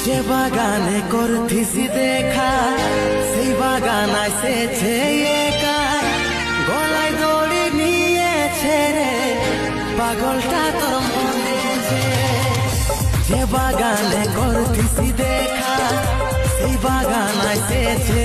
যে বাগানে করতিছি দেখা সেই বাগান আসেছে একা, গলায় দড়ি নিয়েছে রে পাগলটা তোর মনে যে। যে বাগানে করতিছি দেখা সেই বাগান আসেছে